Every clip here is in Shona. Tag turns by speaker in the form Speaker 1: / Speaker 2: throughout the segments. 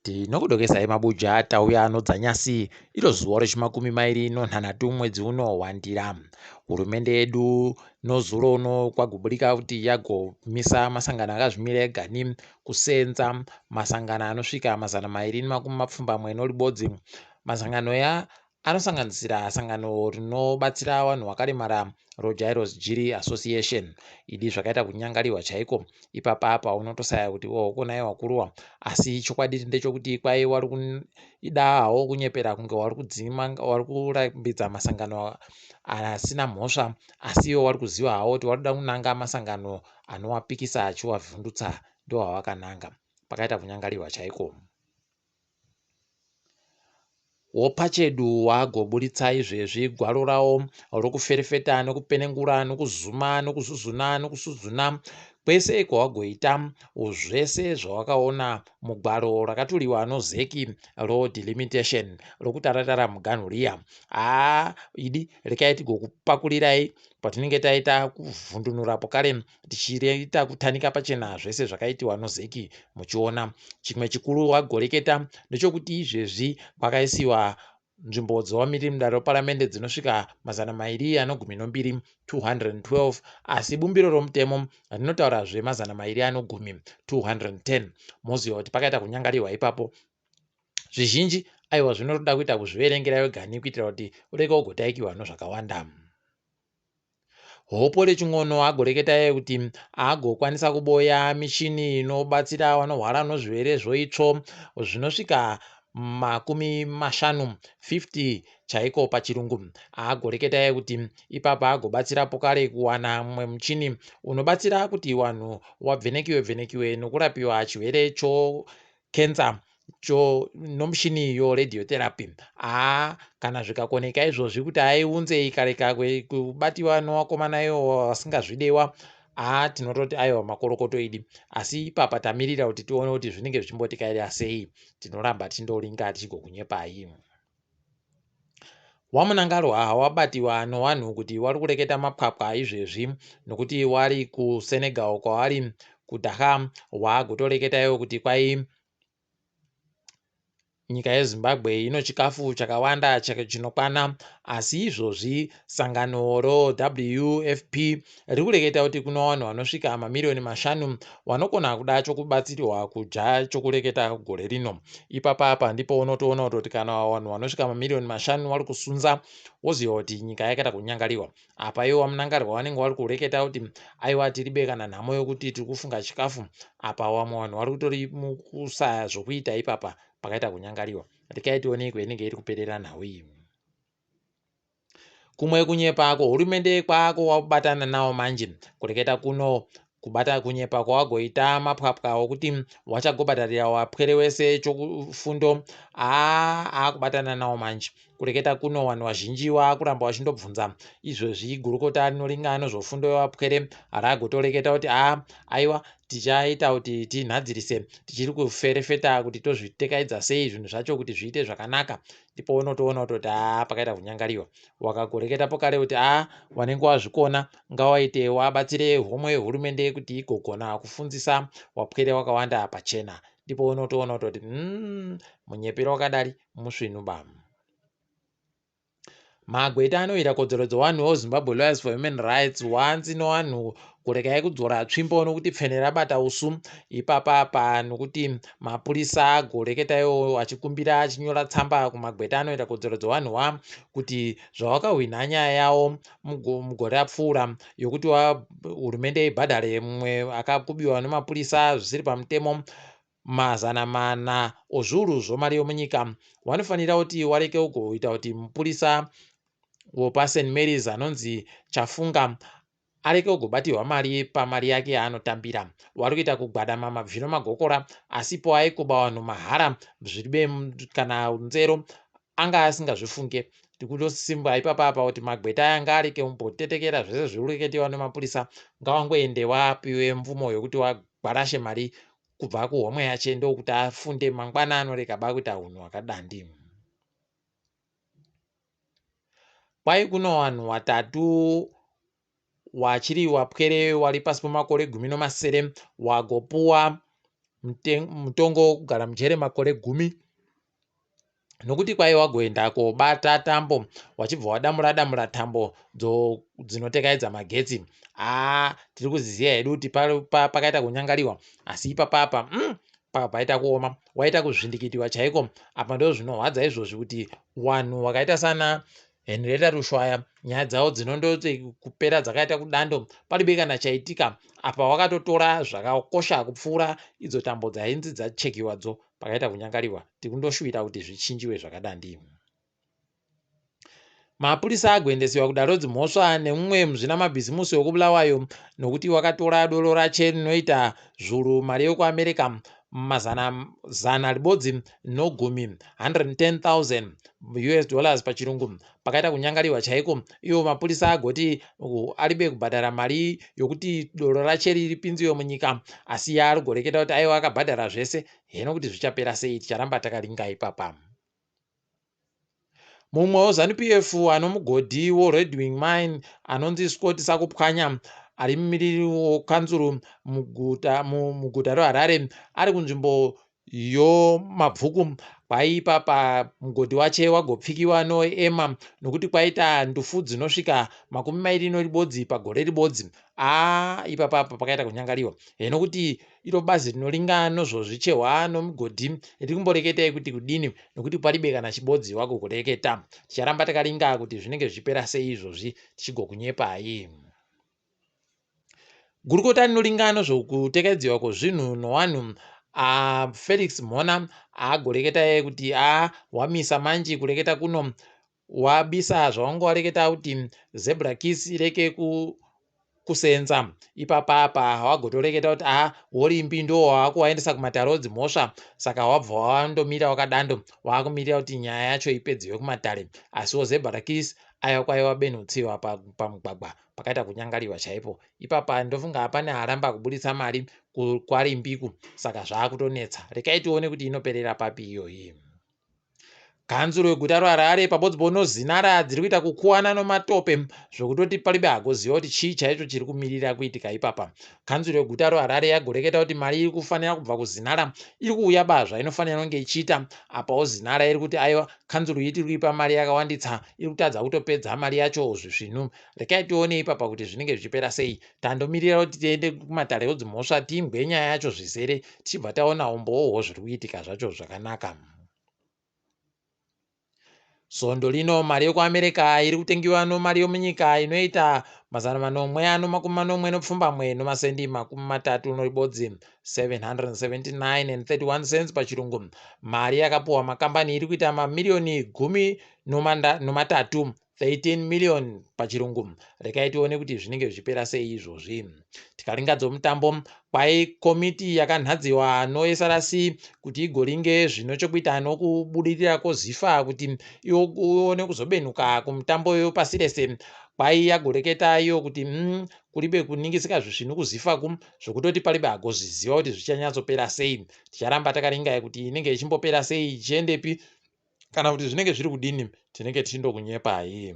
Speaker 1: Tinokudokesai mabuja tauya dzanyasi iro zuva rechimakumi mairi nonhanhatu mwedzi uno waNdira. Hurumende yedu nozuro uno kwagoburika kuti yagomisa masangano akazvimira egani kusenza masangano anosvika 220 noribodzi. Masangano ya anosanganisira sangano rinobatsira vanhu vakaremara roJairos Jiri Association. Idi zvakaita kunyangariwa chaiko ipapapa unotosaya kuti kuonai wakuruwa, asi chokwadi ndechekuti kwai wari kuida hawo kunyepera kunge wari kudzima wari kurambidza masangano asina mhosva, asi iwo wari kuziva hawo kuti wari kuda kunanga masangano anowapikisa achiwavhundutsa, ndo havakananga. Pakaita kunyangariwa chaiko. Wopachedu wagoburitsa izvezvi gwaro rawo rokuferefeta nokupenengura nokuzuma nokuzuzuna nokusuzuna kwese kwawagoita zvese zvawakaona mugwaro rakatuliwa nozeki rodelimitation rokutaratara muganhu riya. Idi rekai tigokupakulirai patinenge taita kuvhundunurapo kare tichiita kutanika pachena zvese zvakaitiwa nozeki muchiona. Chimwe chikuru wagoreketa ndechekuti izvezvi kwakaisiwa nzvimbo dzovamiriri mudare reparamende dzinosvika 212 212, asi bumbiro romutemo rinotaura 210 moziva kuti pakaita kunyangariwa ipapo. Zvizhinji aiwa zvinoda kuita kuzviverengera wegani kuitira kuti ureke kugotaikiwa nezvakawanda. Hopo reching'ono agoreketa kuti agokwanisa kuboya michini inobatsira vanorwara nozvirwere zvoitsvo zvinosvika 50 chaiko pachirungu. Agoreketa kuti ipapa agobatsirapo kare kuwana mumwe muchini unobatsira kuti vanhu wavhenekiwe nokurapiwa chirwere chokenza nomuchini iyo radiotherapy. Kana zvikakoneka izvozvi kuti aiunze ikareka kubatiwa nevakomana ivo vasingazvidewa, tinototi aiwa makorokoto idi, asi ipapa tamirira kuti tione kuti zvinenge zvichimbotika sei. Tinoramba tindoringa tichigokunyepai. Wamunangarwa hawabatiwa nevanhu kuti wari kureketa mapwapwa izvezvi nokuti wari kuSenegal kwavari kudhaka, wagotoreketayo kuti kwai nyika yeZimbabwe ino chikafu chakawanda chinokwana, asi izvozvi sangano roWFP riri kureketa kuti kuna vanhu vanosvika 5 miriyoni vanokona kuda chokubatsirwa kudya chokureketa gore rino. Ipapapa ndipo unotoona kuti kana vanhu vanosvika 5 miriyoni vari kusunza, woziva kuti nyika yakaita kunyangariwa. Apa iwo wamunangarwa vanenge vari kureketa kuti aiwa tiribe kana nhamo yokuti tiri kufunga chikafu, apa vamwe vanhu vari kutori mukusaya zvokuita ipapa pakaita kunyangariwa. Rekai tione kwenenge iri kuperera nhau iyi. Kumwe kunyepa hurumende kwako wabatana nawo manje kureketa kuno kubata kunyepa kwawagoita mapwapwa okuti wachagobhadharira wapwere wese chokufundo akubatana nawo manje. Kureketa kuno vanhu vazhinji vakuramba vachindobvunza izvezvi gurukota rinoringa nezvofundo yevapwere ragotoreketa kuti aiwa tichaita kuti tinhadzirise tichiri kuferefeta kuti tozvitekaidza sei zvinhu zvacho kuti zviite zvakanaka. Ndipo unotoona kuti pakaita kunyangariwa. Wakagoreketapo kare kuti wanenge wazvikona ngawaite wabatsire homwe yehurumende kuti igogona kufundzisa wapwere wakawanda pachena. Ndipo unotoona kuti munyepero wakadari musvinuba. Magweta anoita kodzero dzevanhu weZimbabwe Lawyers for Human Rights wanzi nevanhu kurekai kudzora tsvimbo nokuti pfene rabata usu ipapapa, nokuti mapurisa agoreketayo achikumbira achinyora tsamba kumagweta anoita kodzero dzevanhu kuti zvawakahwina nyaya yawo mugore rapfuura yokuti hurumende ibhadhare mumwe akakubiwa nemapurisa zvisiri pamutemo 400 ozviuru zvomari yomunyika. Wanofanira kuti wareke kugoita kuti mupurisa wepaSt Mary's anonzi Chafunga areke kugobatirwa mari pamari yake yaanotambira. Wari kuita kugwadama mabvino magokora, asipo aikuba vanhu mahara zviribe kana nzero anga asingazvifunge. Tikutosimba ipapapa kuti magweta anga areke kumbotetekera zvese zviri kureketiwa nemapurisa, ngawangoende wapiwe mvumo yokuti wagwarashe mari kubva kuhomwe yache ndokuti afunde mangwana anoreka bakuita hunhu hwakadandi. Kwai kuno vanhu 3 wachiri wapwere wari pasi pemakore 17 wagopuwa mutongo kugara mujere makore 10, nokuti kwai wagoenda kobata tambo wachibva wadamura tambo dzinotekaidza magetsi. Tiri kuziziya hedu kuti pakaita kunyangariwa, asi ipapapa paita kuoma, waita kuzvindikitiwa chaiko. Apa ndo zvinorwadza izvozvi kuti wanhu wakaita sana Henrietta Rushwaya nyaya dzawo dzinondoti kupera dzakaita kudando, palibe kana chaitika. Apa wakatotora zvakakosha kupfuura idzo tambo dzainzi dzachekiwadzo pakaita kunyangariwa. Tikundoshuvira kuti zvichinjiwe zvakadandi. Mapurisa agoendesiwa kudarotsi mhosva nemumwe muzvina mabhizimusi wekubulawayo nokuti wakatora doro rache rinoita zviuru mari yekuAmerica zana ribodzi nogumi, $110,000 US pachirungu, pakaita kunyangariwa chaiko. Iwo mapurisa agoti aribe kubhadhara mari yokuti doro rache ripinziwe munyika, asi yaari kureketa kuti aiwa akabhadhara zvese. Heno kuti zvichapera sei, ticharamba takaringa ipapa. Mumwe weZANU-PF ano mugodhi weRed Wing Mine anonzi Scott Sakupwanya ari mumiriri wekanzuru muguta reHarare ari kunzvimbo yomabvuku. Kwaipapa mugodhi wache wagopfikiwa noema nokuti kwaita ndufu dzinosvika 20 pagore ribodzi. Ipapapa pakaita kunyangariwa. Heno kuti iro bazi rinoringa nozvozvichehwa nomugodhi riri kumboreketai kuti kudini, nokuti palibe kana chibodzi wagokureketa. Ticharamba takaringa kuti zvinenge zvichipera sei izvozvi, tichigokunyepai. Gurukota rinoringa nozvokutekedzwa kwezvinhu nowanhu Felix Mhona agoreketa kuti wamisa manji kureketa kuno, wabisa zvawanga wareketa kuti zebra kiss ireke kusenza. Ipapapa wagotoreketa kuti worimbi ndo wakuwaendesa kumatarotsi mhosva, saka wabva wandomira wakadando wakumirira kuti nyaya yacho ipedziwe kumatare. Asiwo zebra kiss aiwa kwaiwa benhutsiwa pamugwagwa pakaita kunyangariwa chaipo. Ipapa ndofunga hapana haramba kubudisa mari kwarimbiku, saka zvaakutonetsa. Rekai tione kuti inoperera papi iyoyi. Kanzuro yeguta reHarare pabodzbo nozinara dziri kuita kukuwana nomatope zvokutoti palibe agoziva kuti chii chaicho chiri kumirira kuitika ipapa. Kanzuro yeguta reHarare yagoreketa kuti mari iri kufanira kubva kuzinara iri kuuya bazva inofanira kunge ichiita. Apawo zinara iri kuti aiwa kanzuro iri kuipa mari yakawanditsa, iri kutadza kutopedza mari yacho zvisvinu. Rekai tione ipapa kuti zvinenge zvichipera sei. Tandomirira kuti tiende kumatare edzimhosva timbwe nyaya yacho zvizere, tichibva taona umboohwo zviri kuitika zvacho zvakanaka. Sondo lino mari yekuAmerica iri kutengiwa nomari yomunyika inoita $440 nomasendi 30 noribodzi 779.31 pachirungu. Mari yakapuwa makambani iri kuita mamiliyoni 13 13 million pachirungu. Rekai tione kuti zvinenge zvichipera sei izvozvi. Tikaringa dzomutambo, kwai komiti yakanhadziwa noSRC kuti igoringe zvinochokuita nokubudirira kwoZIFA kuti ione kuzobenuka kumutambo yopasi rese. Kwai yagoreketa iyo kuti kuribe kuningisika zvisvinu kuZIFA zvokutoti palibe agozviziva kuti zvichanyatsopera sei. Ticharamba takaringa kuti inenge ichimbopera sei, ichiendepi, kana kuti zvinenge zviri kudini, tinenge tichindokunyepai.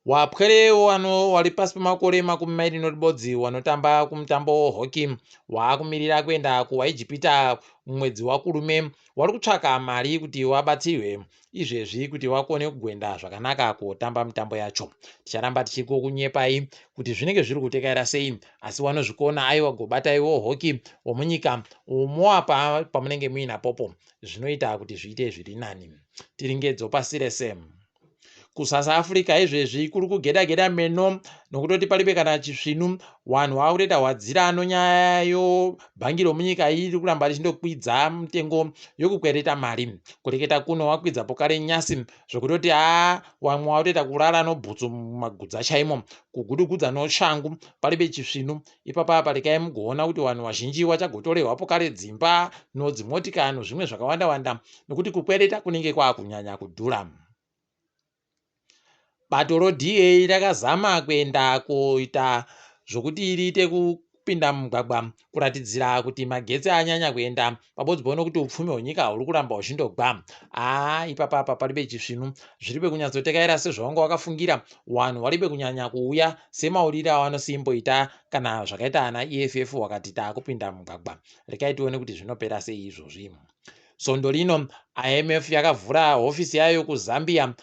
Speaker 1: Wapwere wari pasi pemakore 20 noribodzi wanotamba kumutambo wehockey waakumirira kuenda kuIjipita mwedzi wakurume wari kutsvaka mari kuti wabatsirwe izvezvi kuti wakone kugwenda zvakanaka kutamba mitambo yacho. Ticharamba tichikukunyepai kuti zvinenge zviri kutekaira sei, asi wanozvikona aiwa gobataiwo hockey womunyika umoapa pamunenge muinapopo, zvinoita kuti zviite zviri nani. Tiringedzo pasi rese. Kusouth Africa izvezvi kuri kugeda meno nokutoti palibe kana chisvinu. Wanhu vakutoita hwadzira nonyaya yobhangi romunyika iri kuramba richindokwidza mitengo yokukwereta mari. Kureketa kuno wakwidza pokare nyasi zvokutoti wamwe wakutoita kurara nobhutsu mumagudza chaimo, kugudugudza noshangu, palibe chisvinu. Ipapa parekai mugoona kuti wanhu vazhinji vachagotorerwa pokare dzimba nodzimotika nozvimwe zvakawanda nokuti kukwereta kunenge kwakunyanya kudhura. Bato roDA rakazama kuenda kuita zvokuti riite kupinda mugwagwa kuratidzira kuti magetsi anyanya kuenda pabodzi bono kuti upfumi hwenyika huri kuramba huchindogwa. Ipapa paribe chisvinu zviribe kunyatsotekaira sezvaunga wakafungira. Wanhu waribe kunyanya kuuya semauriro avanosimboita kana zvakaita ana EFF wakati taakupinda mugwagwa. Rekai tione kuti zvinopera sei izvozvi. Sondo rino IMF yakavhura hofisi yayo kuZambia.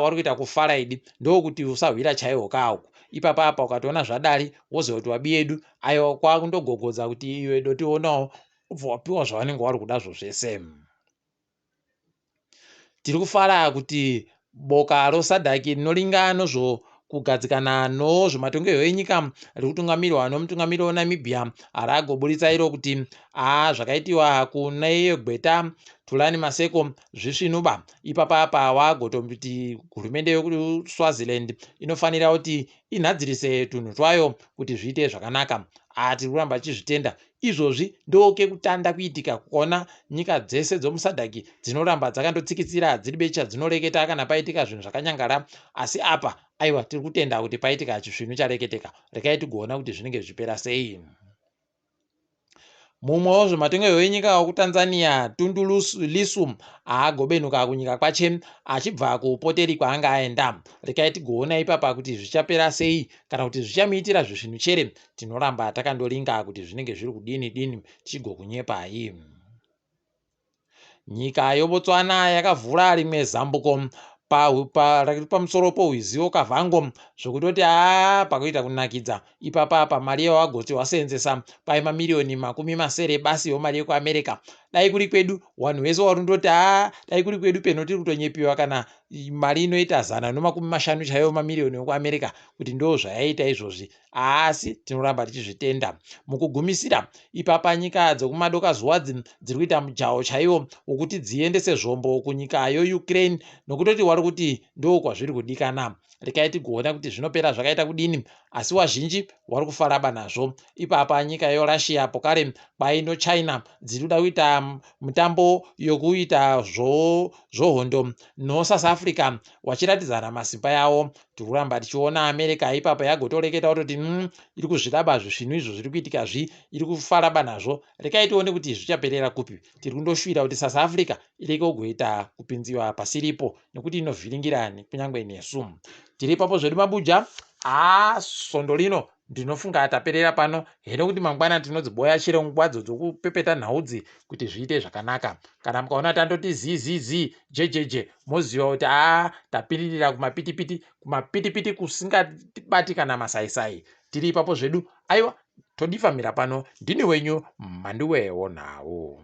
Speaker 1: Wari kuita kufaraidi ndokuti usahwira chaiwo kauku. Ipapa ukatoona zvadari woziva kuti wabi yedu aiwa kwakundogogodza kuti iwe dotionawo ubva wapiwa zvavanenge vari kudazvo zvese. Tiri kufara kuti boka rosadhaki rinoringa nozvo kugadzikana nozvomatongerwo enyika riri kutungamirwa nomutungamiri weNamibia aragoburitsa iro kuti zvakaitiwa kune Gweta Thulani Maseko zvisvinuba. Ipapa wagotombiti hurumende yokuSwaziland inofanira kuti inhadzirise tunhu twayo kuti zviite zvakanaka. Tiri kuramba tichizvitenda. Izvozvi ndoke kutanda kuitika kuona nyika dzese dzomusadhaki dzinoramba dzakandotsikitsira dziri becha dzinoreketa kana paitika zvinhu zvakanyangara. Asi apa aiwa tiri kutenda kuti paitika chisvinu chareketeka. Rekai tigoona kuti zvinenge zvipera sei. Mumwe wezvematongerwo enyika wekuTanzania Tundu Lissu agobenuka kunyika kwache achibva kupoteri kwaanga aenda. Rekai tigoona ipapa kuti zvichapera sei kana kuti zvichamuitira zvisvinu chere. Tinoramba takandoringa kuti zvinenge zviri kudini tichigokunyepai. Nyika yoBotswana yakavhura rimwe zambuko pamusoro pohwiziwo kavhango zvokutoti pakuita kunakidza. Ipapa mari yawagoti wasenzesa pai mamirioni 70 basi yomari yekuAmerica. Dai kuri kwedu wanhu wese warundoti dai kuri kwedu peno tiri kutonyepiwa kana mari inoita 150 chaiyo mamirioni ekuAmerica kuti ndo zvayaita izvozvi. Asi tinoramba tichizvitenda. Mukugumisira ipapa nyika dzokumadokazuva dziri kuita mujaho chaiwo wokuti dziendese zvombo kunyika yoUkraine nokutoti wari kuti ndo kwazviri kudikana. Rekai tigoona kuti zvinopera zvakaita kudini. Asi wazhinji wari kufaraba nazvo. Ipapa nyika yoRussia pokare kwaino China dziri kuda kuita mutambo yokuita zvohondo noSouth Africa wachiratidzana masimba yawo. Tiri kuramba tichiona America ipapa yagotoreketa kuti iri kuzvidaba zvisvinu izvo zviri kuitika iri kufaraba nazvo. Rekai tione kuti zvichaperera kupi. Tiri kundoshuvira kuti South Africa ireke kugoita kupinziwa pasiripo nekuti inovhiringira kunyangwe nesu. Tiri ipapo zvedu mabuja. Sondo rino ndinofunga taperera pano. Hino kuti mangwana tinodziboya chirongwadzo dzokupepeta nhaudzi kuti zviite zvakanaka. Kana mukaona tandoti zizizi jejeje moziva kuti tapiririra kumapitipiti kusingatibati kana masaisai. Tiri ipapo zvedu. Aiwa todifamira pano. Ndini wenyu Mhanduwe WeNhau.